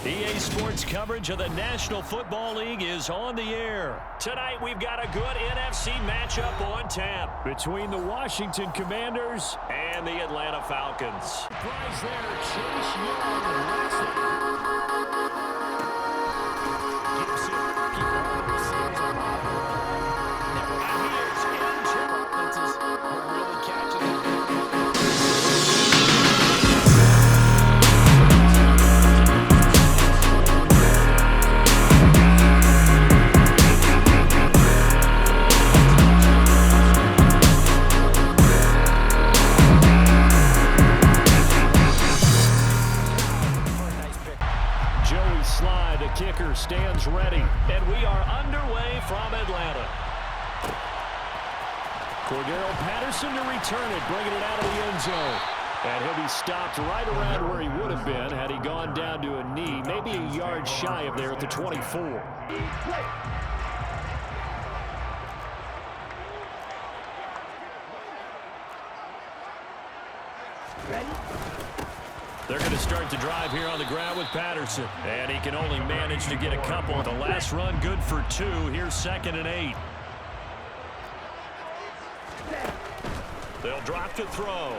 EA Sports coverage of the National Football League is on the air. Tonight, we've got a good NFC matchup on tap between the Washington Commanders and the Atlanta Falcons. Prize there, Chase Young leads it. Gibson, keep all the receivers on the ball. And here's Andrew. Offenses are really catching it. Kicker stands ready, and we are underway from Atlanta. Cordero Patterson to return it, bringing it out of the end zone. And he'll be stopped right around where he would have been had he gone down to a knee, maybe a yard shy of there at the 24. Ready? They're going to start the drive here on the ground with Patterson. And he can only manage to get a couple. The last run good for 2. Here's 2nd and 8. They'll drop to throw.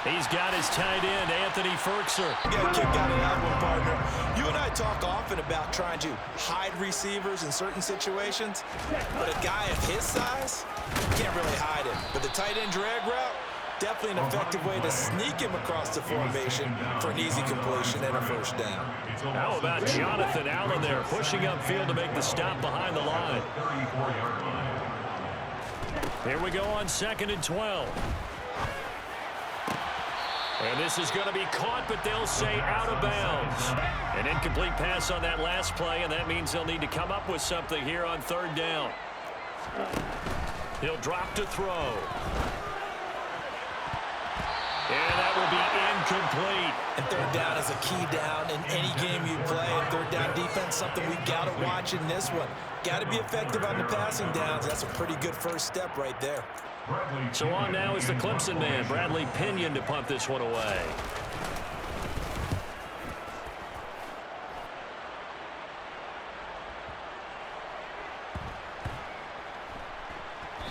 He's got his tight end, Anthony Ferkser. You got to kick out of that one, partner. You and I talk often about trying to hide receivers in certain situations. But a guy of his size, you can't really hide him. But the tight end drag route, definitely an effective way to sneak him across the formation for an easy completion and a first down. How about Jonathan Allen there, pushing upfield to make the stop behind the line. Here we go on 2nd and 12. And this is going to be caught, but they'll say out of bounds. An incomplete pass on that last play, and that means they'll need to come up with something here on 3rd down. He'll drop to throw. And that will be incomplete. And 3rd down is a key down in any game you play. And 3rd down defense, something we've got to watch in this one. Got to be effective on the passing downs. That's a pretty good first step right there. So on now is the Clemson man, Bradley Pinion, to punt this one away.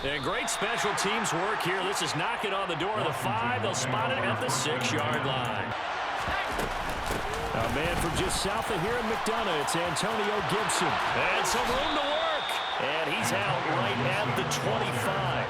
And great special teams work here. This is knocking on the door of the 5. They'll spot it at the 6-yard line. A man from just south of here in McDonough, it's Antonio Gibson. And some room to work. And he's out right at the 25.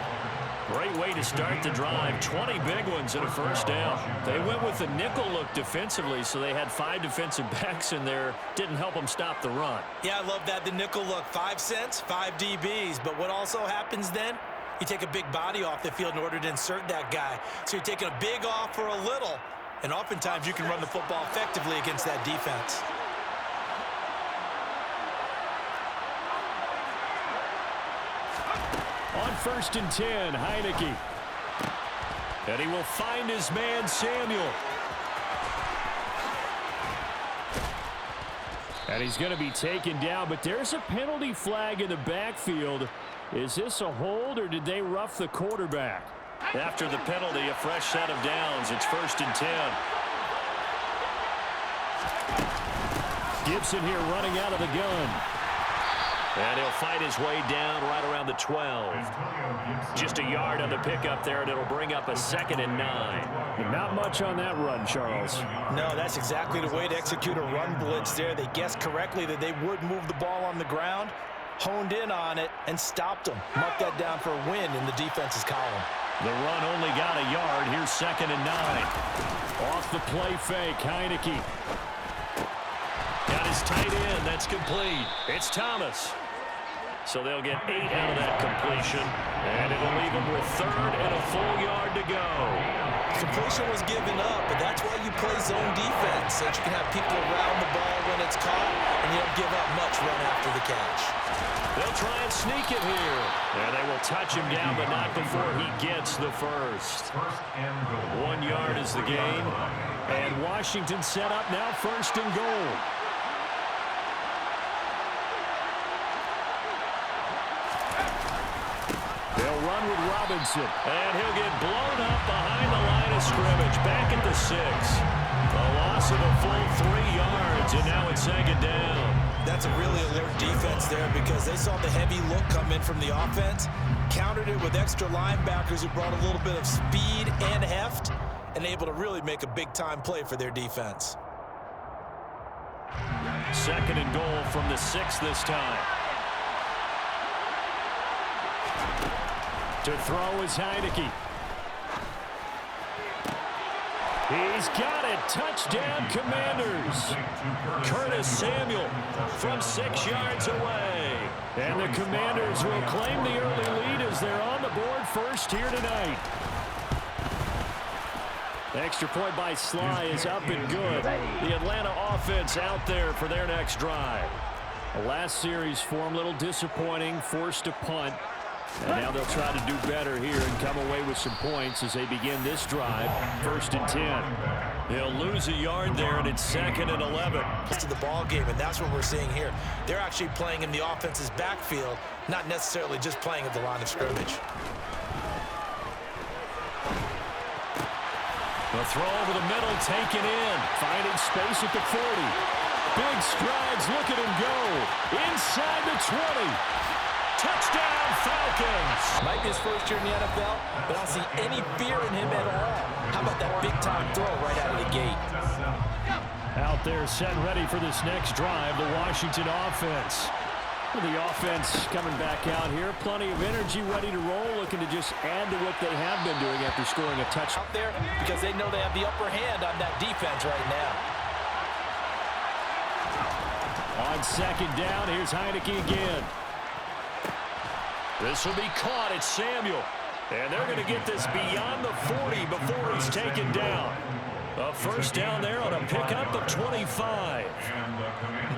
Great way to start the drive. 20 big ones and a first down. They went with the nickel look defensively, so they had 5 defensive backs in there. Didn't help them stop the run. Yeah, I love that, the nickel look. 5 cents, 5 DBs. But what also happens then? You take a big body off the field in order to insert that guy. So you're taking a big off for a little. And oftentimes you can run the football effectively against that defense. On 1st and 10, Heineke. And he will find his man, Samuel. And he's going to be taken down, but there's a penalty flag in the backfield. Is this a hold, or did they rough the quarterback? After the penalty, a fresh set of downs. It's 1st and 10. Gibson here running out of the gun. And he'll fight his way down right around the 12. Just a yard on the pickup there, and it'll bring up a 2nd and 9. Not much on that run, Charles. No, that's exactly the way to execute a run blitz there. They guessed correctly that they would move the ball on the ground, honed in on it, and stopped them. Marked that down for a win in the defense's column. The run only got a yard. Here's 2nd and 9. Off the play fake, Heineke. Got his tight end. That's complete. It's Thomas. So they'll get 8 out of that completion. And it'll leave them with 3rd and a full yard to go. Completion was given up, but that's why you play zone defense, so that you can have people around the ball when it's caught, and you don't give up much run after the catch. They'll try and sneak it here. And they will touch him down, but not before he gets the first. 1 yard is the gain. And Washington set up now 1st and goal. They'll run with Robinson. And he'll get blown up behind the line of scrimmage. Back at the 6. The So now it's second down. That's a really alert defense there because they saw the heavy look come in from the offense, countered it with extra linebackers who brought a little bit of speed and heft, and able to really make a big-time play for their defense. Second and goal from the 6 this time. To throw is Heineke. He's got it. Touchdown, Commanders. Curtis Samuel from 6 yards away. And the Commanders will claim the early lead as they're on the board first here tonight. The extra point by Sly is up and good. The Atlanta offense out there for their next drive. The last series for them, a little disappointing, forced to punt. And now they'll try to do better here and come away with some points as they begin this drive, 1st and 10. They'll lose a yard there, and it's 2nd and 11. To the ball game, and that's what we're seeing here. They're actually playing in the offense's backfield, not necessarily just playing at the line of scrimmage. The throw over the middle, taken in, finding space at the 40. Big strides, look at him go. Inside the 20. Touchdown, Falcons. Might be his first year in the NFL, but I don't see any fear in him at all. How about that big-time throw right out of the gate? Out there set ready for this next drive, the Washington offense. The offense coming back out here, plenty of energy, ready to roll, looking to just add to what they have been doing after scoring a touchdown. Out there because they know they have the upper hand on that defense right now. On second down, here's Heineke again. This will be caught. It's Samuel. And they're going to get this beyond the 40 before he's taken down. A first down there on a pickup of 25.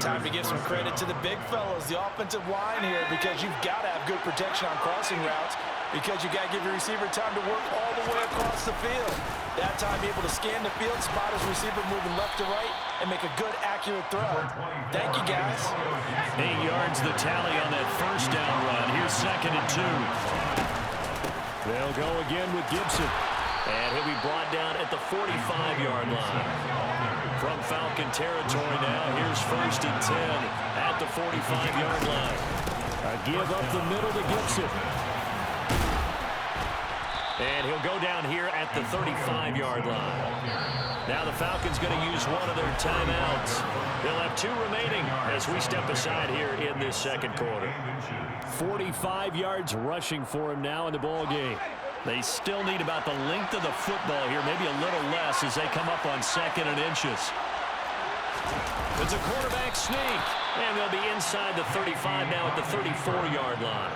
Time to give some credit to the big fellows, the offensive line here, because you've got to have good protection on crossing routes because you got to give your receiver time to work all the way across the field. That time able to scan the field, spot his receiver moving left to right, and make a good, accurate throw. Thank you, guys. 8 yards the tally on that first down run. Here's 2nd and 2. They'll go again with Gibson. And he'll be brought down at the 45-yard line. From Falcon territory now, here's 1st and 10 at the 45-yard line. A give up the middle to Gibson. And he'll go down here at the 35-yard line. Now the Falcons going to use one of their timeouts. They'll have 2 remaining as we step aside here in this second quarter. 45 yards rushing for him now in the ball game. They still need about the length of the football here, maybe a little less as they come up on 2nd and inches. It's a quarterback sneak, and they'll be inside the 35 now at the 34-yard line.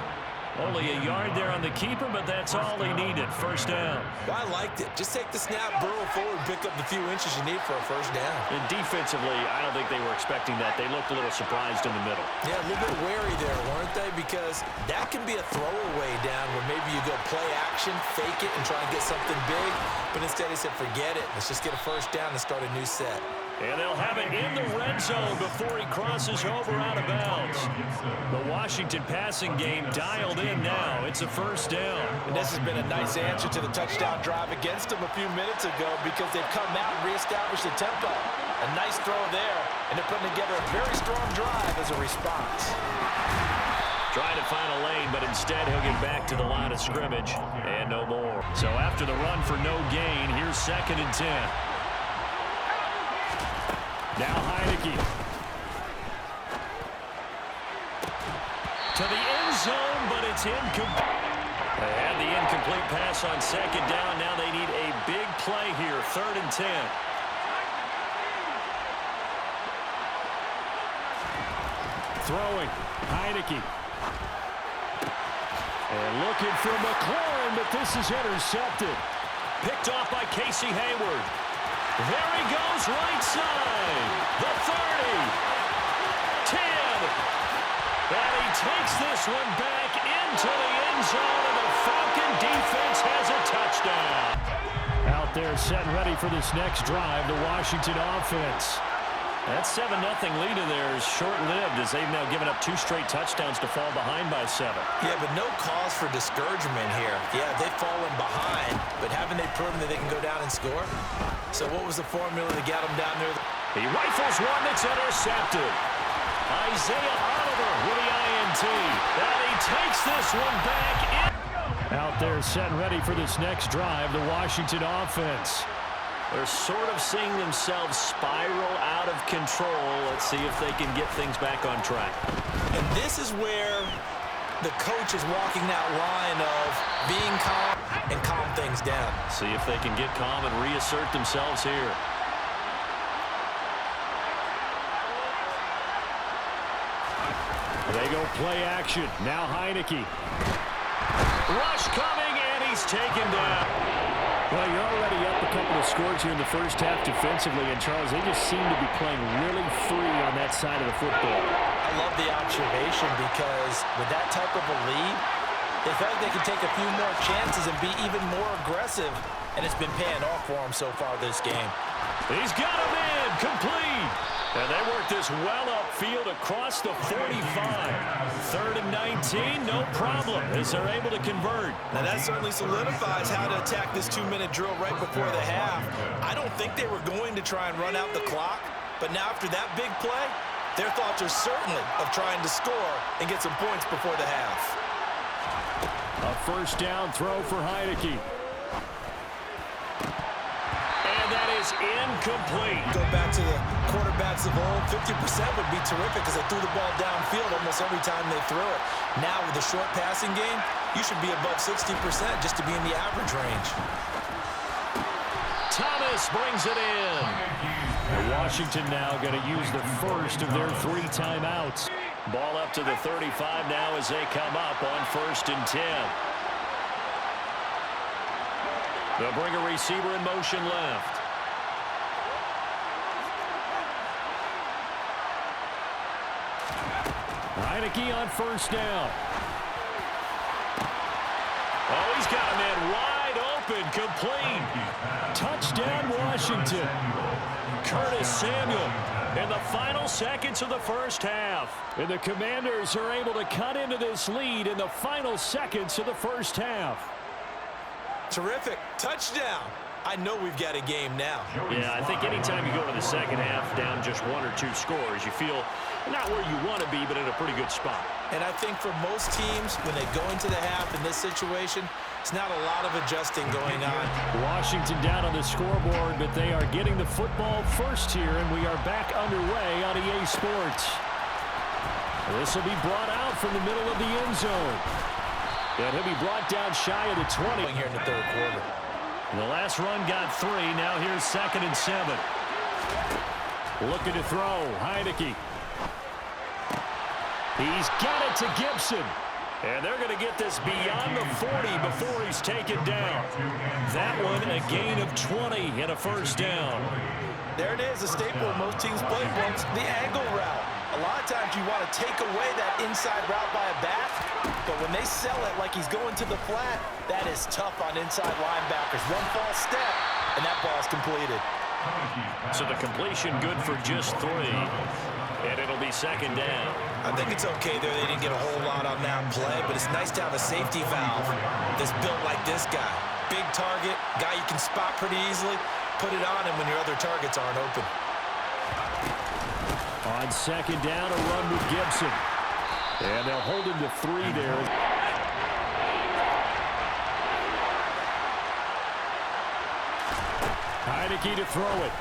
Only a yard there on the keeper, but that's all he needed. First down. I liked it. Just take the snap, burrow forward, pick up the few inches you need for a first down. And defensively, I don't think they were expecting that. They looked a little surprised in the middle. Yeah, a little bit wary there, weren't they? Because that can be a throwaway down where maybe you go play action, fake it, and try and get something big. But instead he said, forget it. Let's just get a first down and start a new set. And they'll have it in the red zone before he crosses over out of bounds. The Washington passing game dialed in now. It's a first down. And this has been a nice answer to the touchdown drive against them a few minutes ago because they've come out and reestablished the tempo. A nice throw there, and they're putting together a very strong drive as a response. Trying to find a lane, but instead he'll get back to the line of scrimmage and no more. So after the run for no gain, here's 2nd and 10. Now Heineke. To the end zone, but it's incomplete. They had the incomplete pass on 2nd down. Now they need a big play here, 3rd and 10. Throwing, Heineke. And looking for McLaurin, but this is intercepted. Picked off by Casey Hayward. There he goes, right side. The 30. 10. And he takes this one back into the end zone, and the Falcon defense has a touchdown. Out there set ready for this next drive, the Washington offense. That 7-0 lead of theirs is short-lived as they've now given up 2 straight touchdowns to fall behind by 7. Yeah, but no cause for discouragement here. Yeah, they've fallen behind, but haven't they proven that they can go down and score? So what was the formula to get them down there? He rifles one that's intercepted. Isaiah Oliver with the INT. And he takes this one back in. Out there set and ready for this next drive, the Washington offense. They're sort of seeing themselves spiral out of control. Let's see if they can get things back on track. And this is where the coach is walking that line of being calm and calm things down. See if they can get calm and reassert themselves here. They go play action. Now Heineke. Rush coming, and he's taken down. Well, you're already up a couple of scores here in the first half defensively, and Charles, they just seem to be playing really free on that side of the football. I love the observation because with that type of a lead, they felt like they could take a few more chances and be even more aggressive, and it's been paying off for them so far this game. He's got him in, complete. And they work this well upfield across the 45. 3rd and 19, no problem, as they're able to convert. Now that certainly solidifies how to attack this 2-minute drill right before the half. I don't think they were going to try and run out the clock, but now after that big play, their thoughts are certainly of trying to score and get some points before the half. A first down throw for Heineke. And that is incomplete. Go back to the quarterbacks of old. 50% would be terrific because they threw the ball downfield almost every time they threw it. Now with the short passing game, you should be above 60% just to be in the average range. Thomas brings it in. Washington now going to use the first of their 3 timeouts. Ball up to the 35 now as they come up on 1st and 10. They'll bring a receiver in motion left. Heineke on first down. Oh, he's got a man wide open, complete. Touchdown, Washington. Curtis Samuel in the final seconds of the first half. And the Commanders are able to cut into this lead in the final seconds of the first half. Terrific. Touchdown. I know we've got a game now. Yeah, I think anytime you go to the second half down just 1 or 2 scores, you feel not where you want to be, but in a pretty good spot. And I think for most teams, when they go into the half in this situation, it's not a lot of adjusting going on. Washington down on the scoreboard, but they are getting the football first here, and we are back underway on EA Sports. This will be brought out from the middle of the end zone. And he'll be brought down shy of the 20. Here in the 3rd quarter. The last run got 3. Now here's 2nd and 7. Looking to throw. Heineke. He's got it to Gibson. And they're going to get this beyond the 40 before he's taken down. That one a gain of 20 and a first down. There it is, a staple of most teams' playbooks, the angle route. A lot of times you want to take away that inside route by a back, but when they sell it like he's going to the flat, that is tough on inside linebackers. One false step, and that ball is completed. So the completion good for just 3, and it'll be 2nd down. I think it's okay there. They didn't get a whole lot on that play, but it's nice to have a safety valve that's built like this guy. Big target, guy you can spot pretty easily. Put it on him when your other targets aren't open. On 2nd down, a run with Gibson. And they'll hold him to 3 there. Heineke to throw it.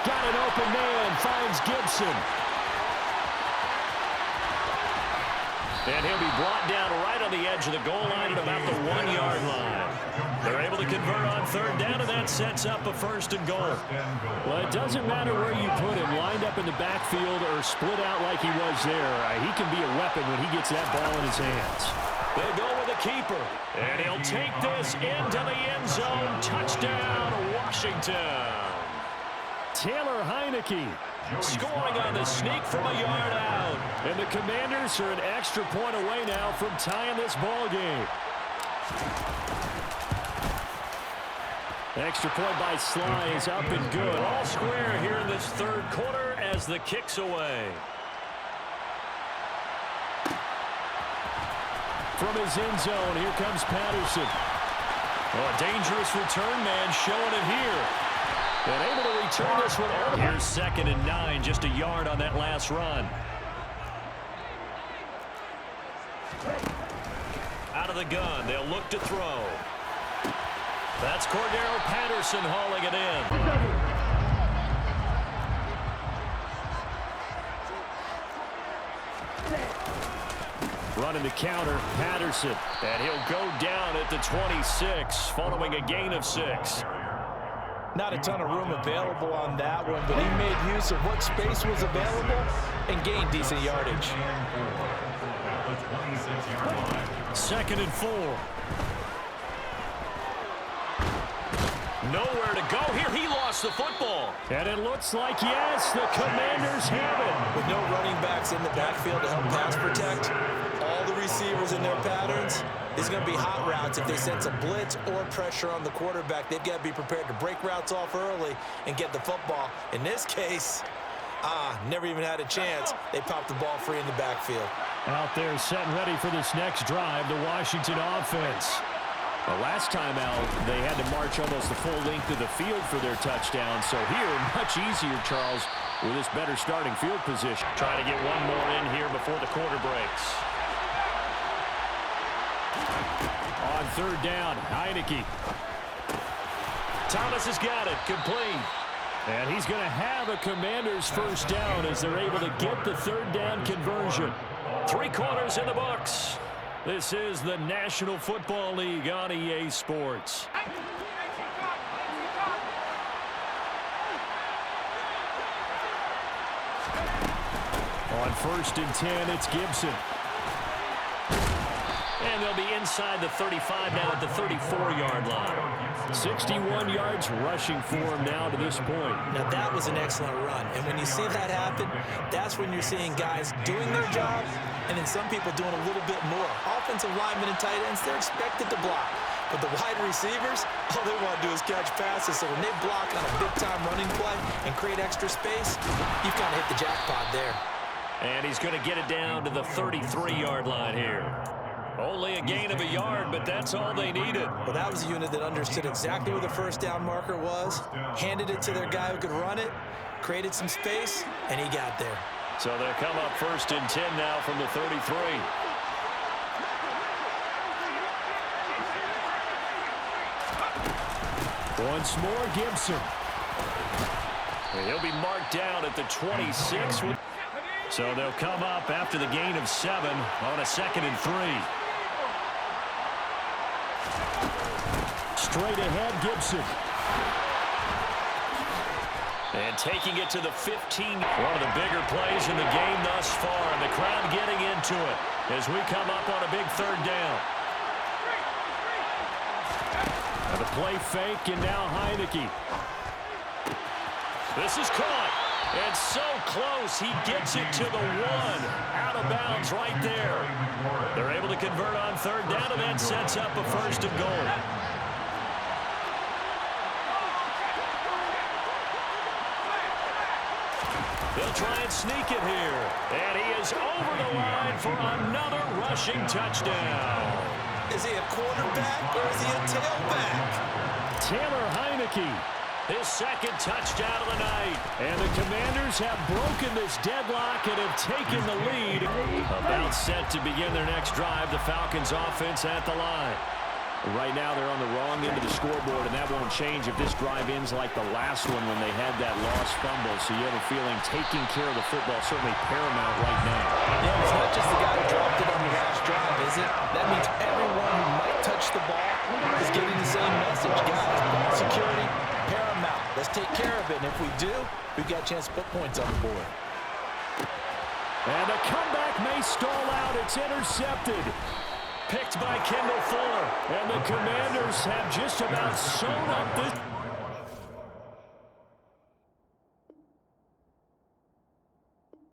Got an open man, finds Gibson. And he'll be brought down right on the edge of the goal line at about the 1-yard line. They're able to convert on 3rd down, and that sets up a 1st and goal. Well, it doesn't matter where you put him, lined up in the backfield or split out like he was there. He can be a weapon when he gets that ball in his hands. They go with the keeper, and he'll take this into the end zone. Touchdown, Washington. Taylor Heineke scoring on the sneak from a yard out. And the Commanders are an extra point away now from tying this ball game. Extra point by Sly is up and good. All square here in this 3rd quarter as the kick's away. From his end zone, here comes Patterson. Oh, a dangerous return man showing it here. And able to return this one over. Here's 2nd and 9, just a yard on that last run. Out of the gun, they'll look to throw. That's Cordero Patterson hauling it in. Running the counter, Patterson. And he'll go down at the 26 following a gain of 6. Not a ton of room available on that one, but he made use of what space was available and gained decent yardage. 2nd and 4. Nowhere to go here. He lost the football. And it looks like, yes, the Commanders have it. With no running backs in the backfield to help pass protect, all the receivers in their patterns, there's going to be hot routes. If they sense a blitz or pressure on the quarterback, they've got to be prepared to break routes off early and get the football. In this case, never even had a chance. They popped the ball free in the backfield. Out there set and ready for this next drive, the Washington offense. The last time out, they had to march almost the full length of the field for their touchdown. So here, much easier, Charles, with this better starting field position. Trying to get one more in here before the quarter breaks. On 3rd down, Heineke. Thomas has got it, complete. And he's going to have a Commanders first down as they're able to get the 3rd down conversion. 3 quarters in the books. This is the National Football League on EA Sports. On 1st and 10, it's Gibson. And they'll be inside the 35 now at the 34-yard line. 61 yards rushing for him now to this point. Now, that was an excellent run. And when you see that happen, that's when you're seeing guys doing their job and then some people doing a little bit more. Offensive linemen and tight ends, they're expected to block. But the wide receivers, all they want to do is catch passes. So when they block on a big-time running play and create extra space, you've kind of hit the jackpot there. And he's going to get it down to the 33-yard line here. Only a gain of a yard, but that's all they needed. Well, that was a unit that understood exactly where the first down marker was, handed it to their guy who could run it, created some space, and he got there. So they'll come up 1st and 10 now from the 33. Once more, Gibson. And he'll be marked down at the 26. So they'll come up after the gain of 7 on a 2nd and 3. Straight ahead, Gibson. And taking it to the 15. One of the bigger plays in the game thus far. And the crowd getting into it as we come up on a big 3rd down. And the play fake, and now Heineke. This is caught. And so close, he gets it to the 1. Out of bounds right there. They're able to convert on 3rd down, and that sets up a 1st and goal. They'll try and sneak it here. And he is over the line for another rushing touchdown. Is he a quarterback or is he a tailback? Taylor Heineke. His 2nd touchdown of the night. And the Commanders have broken this deadlock and have taken the lead. About set to begin their next drive. The Falcons offense at the line. Right now they're on the wrong end of the scoreboard, and that won't change if this drive ends like the last one when they had that lost fumble. So you have a feeling taking care of the football certainly paramount right now. Yeah, it's not just the guy who dropped it on the last drive, is it? That means everyone who might touch the ball is getting the same message. Guys, ball security, paramount. Let's take care of it, and if we do, we've got a chance to put points on the board. And the comeback may stall out. It's intercepted. Picked by Kendall Fuller. And the Commanders have just about sewn up this.